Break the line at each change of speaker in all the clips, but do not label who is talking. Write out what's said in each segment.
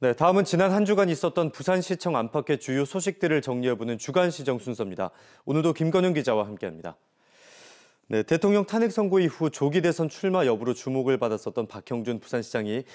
네, 다음은 지난 한 주간 있었던 부산시청 안팎의 주요 소식들을 정리해보는 주간시정 순서입니다. 오늘도 김건영 기자와 함께합니다. 네, 대통령 탄핵 선고 이후 조기 대선 출마 여부로 주목을 받았었던 박형준 부산시장이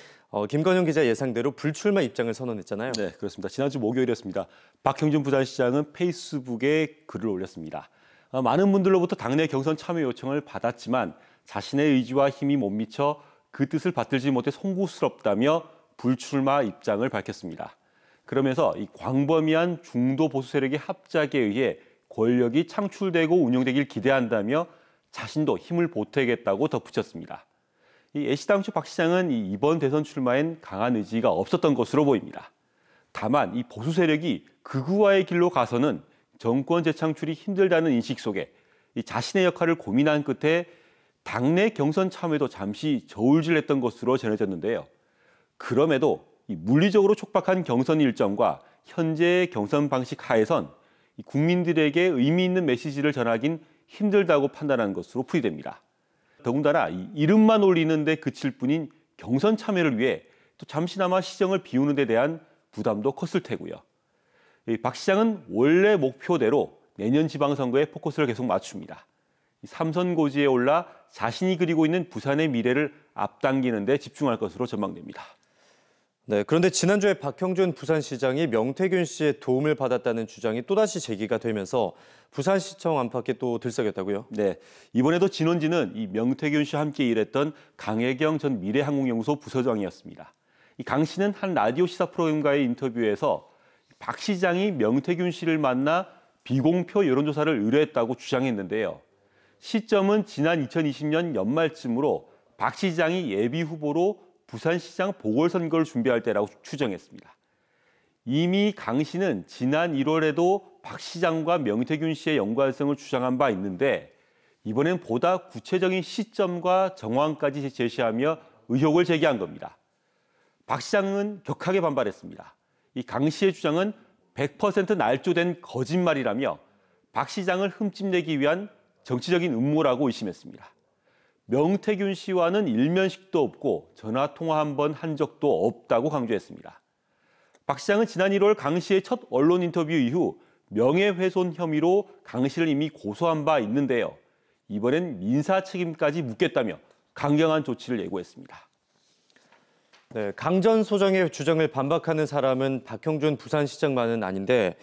김건영 기자 예상대로 불출마 입장을 선언했잖아요.
네, 그렇습니다. 지난주 목요일이었습니다. 박형준 부산시장은 페이스북에 글을 올렸습니다. 많은 분들로부터 당내 경선 참여 요청을 받았지만 자신의 의지와 힘이 못 미쳐 그 뜻을 받들지 못해 송구스럽다며 불출마 입장을 밝혔습니다. 그러면서 이 광범위한 중도 보수 세력의 합작에 의해 권력이 창출되고 운영되길 기대한다며 자신도 힘을 보태겠다고 덧붙였습니다. 이 애시당초 박 시장은 이번 대선 출마엔 강한 의지가 없었던 것으로 보입니다. 다만 이 보수 세력이 극우화의 길로 가서는 정권 재창출이 힘들다는 인식 속에 이 자신의 역할을 고민한 끝에 당내 경선 참여도 잠시 저울질했던 것으로 전해졌는데요. 그럼에도 이 물리적으로 촉박한 경선 일정과 현재의 경선 방식 하에선 이 국민들에게 의미 있는 메시지를 전하긴 힘들다고 판단한 것으로 풀이됩니다. 더군다나 이 이름만 올리는 데 그칠 뿐인 경선 참여를 위해 또 잠시나마 시정을 비우는 데 대한 부담도 컸을 테고요. 박 시장은 원래 목표대로 내년 지방선거에 포커스를 계속 맞춥니다. 삼선 고지에 올라 자신이 그리고 있는 부산의 미래를 앞당기는 데 집중할 것으로 전망됩니다.
네, 그런데 지난주에 박형준 부산시장이 명태균 씨의 도움을 받았다는 주장이 또다시 제기가 되면서 부산시청 안팎에 또 들썩였다고요?
네, 이번에도 진원지는 이 명태균 씨와 함께 일했던 강혜경 전 미래항공연구소 부서장이었습니다. 이 강 씨는 한 라디오 시사 프로그램과의 인터뷰에서 박 시장이 명태균 씨를 만나 비공표 여론조사를 의뢰했다고 주장했는데요. 시점은 지난 2020년 연말쯤으로 박 시장이 예비 후보로 부산시장 보궐선거를 준비할 때라고 추정했습니다. 이미 강 씨는 지난 1월에도 박 시장과 명태균 씨의 연관성을 주장한 바 있는데 이번엔 보다 구체적인 시점과 정황까지 제시하며 의혹을 제기한 겁니다. 박 시장은 격하게 반발했습니다. 이 강 씨의 주장은 100% 날조된 거짓말이라며 박 시장을 흠집내기 위한 정치적인 음모라고 의심했습니다. 명태균 씨와는 일면식도 없고 전화 통화 한 번 한 적도 없다고 강조했습니다. 박 시장은 지난 1월 강 씨의 첫 언론 인터뷰 이후 명예훼손 혐의로 강 씨를 이미 고소한 바 있는데요. 이번엔 민사 책임까지 묻겠다며 강경한 조치를 예고했습니다.
네, 강전 소장의 주장을 반박하는 사람은 박형준 부산시장만은 아닌데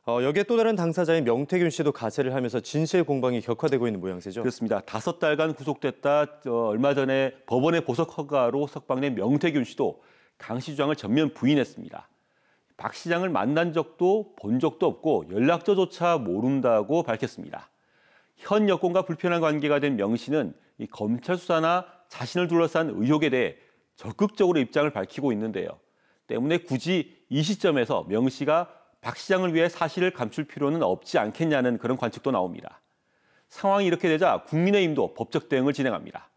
여기에 또 다른 당사자인 명태균 씨도 가세를 하면서 진실 공방이 격화되고 있는 모양새죠.
그렇습니다. 5달간 구속됐다 얼마 전에 법원의 보석 허가로 석방된 명태균 씨도 강 씨 주장을 전면 부인했습니다. 박 시장을 만난 적도 본 적도 없고 연락처조차 모른다고 밝혔습니다. 현 여권과 불편한 관계가 된 명 씨는 이 검찰 수사나 자신을 둘러싼 의혹에 대해 적극적으로 입장을 밝히고 있는데요. 때문에 굳이 이 시점에서 명 씨가 박 시장을 위해 사실을 감출 필요는 없지 않겠냐는 그런 관측도 나옵니다. 상황이 이렇게 되자 국민의힘도 법적 대응을 진행합니다.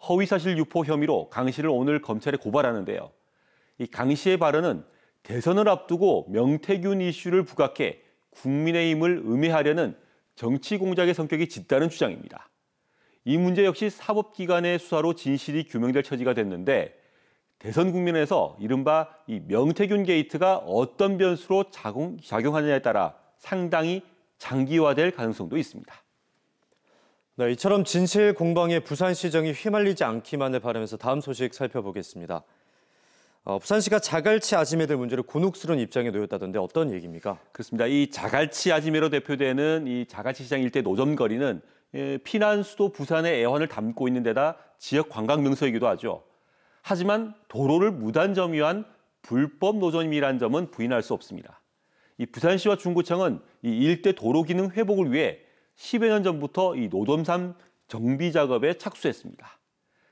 허위사실 유포 혐의로 강 씨를 오늘 검찰에 고발하는데요. 이 강 씨의 발언은 대선을 앞두고 명태균 이슈를 부각해 국민의힘을 음해하려는 정치 공작의 성격이 짙다는 주장입니다. 이 문제 역시 사법기관의 수사로 진실이 규명될 처지가 됐는데 대선 국면에서 이른바 이 명태균 게이트가 어떤 변수로 작용하느냐에 따라 상당히 장기화될 가능성도 있습니다.
네, 이처럼 진실 공방에 부산시정이 휘말리지 않기만을 바라면서 다음 소식 살펴보겠습니다. 부산시가 자갈치 아지매들 문제로 곤혹스러운 입장에 놓였다던데 어떤 얘기입니까?
그렇습니다. 이 자갈치 아지매로 대표되는 이 자갈치 시장 일대 노점거리는 피난 수도 부산의 애환을 담고 있는 데다 지역 관광 명소이기도 하죠. 하지만 도로를 무단 점유한 불법 노점이라는 점은 부인할 수 없습니다. 이 부산시와 중구청은 이 일대 도로 기능 회복을 위해 10여 년 전부터 이 노점산 정비 작업에 착수했습니다.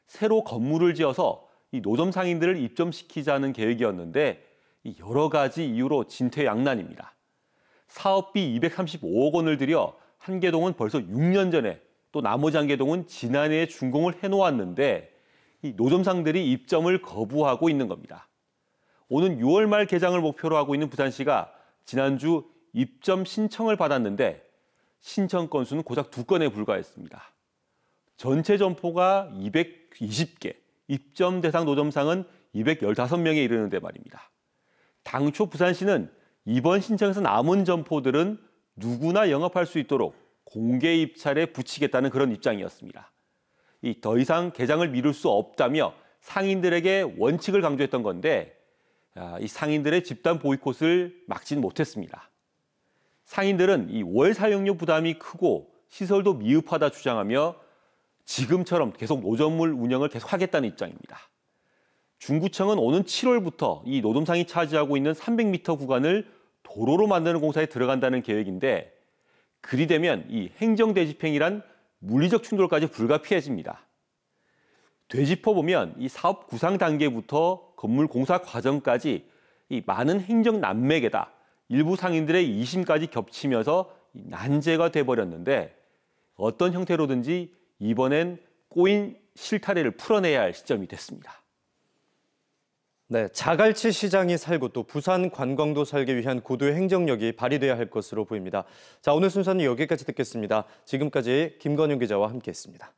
새로 건물을 지어서 이 노점 상인들을 입점시키자는 계획이었는데 여러 가지 이유로 진퇴양난입니다. 사업비 235억 원을 들여 한 개동은 벌써 6년 전에 또 나머지 한 개동은 지난해에 준공을 해놓았는데 이 노점상들이 입점을 거부하고 있는 겁니다. 오는 6월 말 개장을 목표로 하고 있는 부산시가 지난주 입점 신청을 받았는데 신청 건수는 고작 2건에 불과했습니다. 전체 점포가 220개, 입점 대상 노점상은 215명에 이르는데 말입니다. 당초 부산시는 이번 신청에서 남은 점포들은 누구나 영업할 수 있도록 공개 입찰에 붙이겠다는 그런 입장이었습니다. 더 이상 개장을 미룰 수 없다며 상인들에게 원칙을 강조했던 건데 이 상인들의 집단 보이콧을 막지는 못했습니다. 상인들은 이 월 사용료 부담이 크고 시설도 미흡하다 주장하며 지금처럼 계속 노점물 운영을 계속하겠다는 입장입니다. 중구청은 오는 7월부터 이 노점상이 차지하고 있는 300m 구간을 도로로 만드는 공사에 들어간다는 계획인데 그리 되면 이 행정대집행이란 물리적 충돌까지 불가피해집니다. 되짚어보면 이 사업 구상 단계부터 건물 공사 과정까지 이 많은 행정 난맥에다 일부 상인들의 이심까지 겹치면서 난제가 돼버렸는데 어떤 형태로든지 이번엔 꼬인 실타래를 풀어내야 할 시점이 됐습니다.
네, 자갈치 시장이 살고 또 부산 관광도 살기 위한 고도의 행정력이 발휘돼야 할 것으로 보입니다. 자, 오늘 순서는 여기까지 듣겠습니다. 지금까지 김건영 기자와 함께했습니다.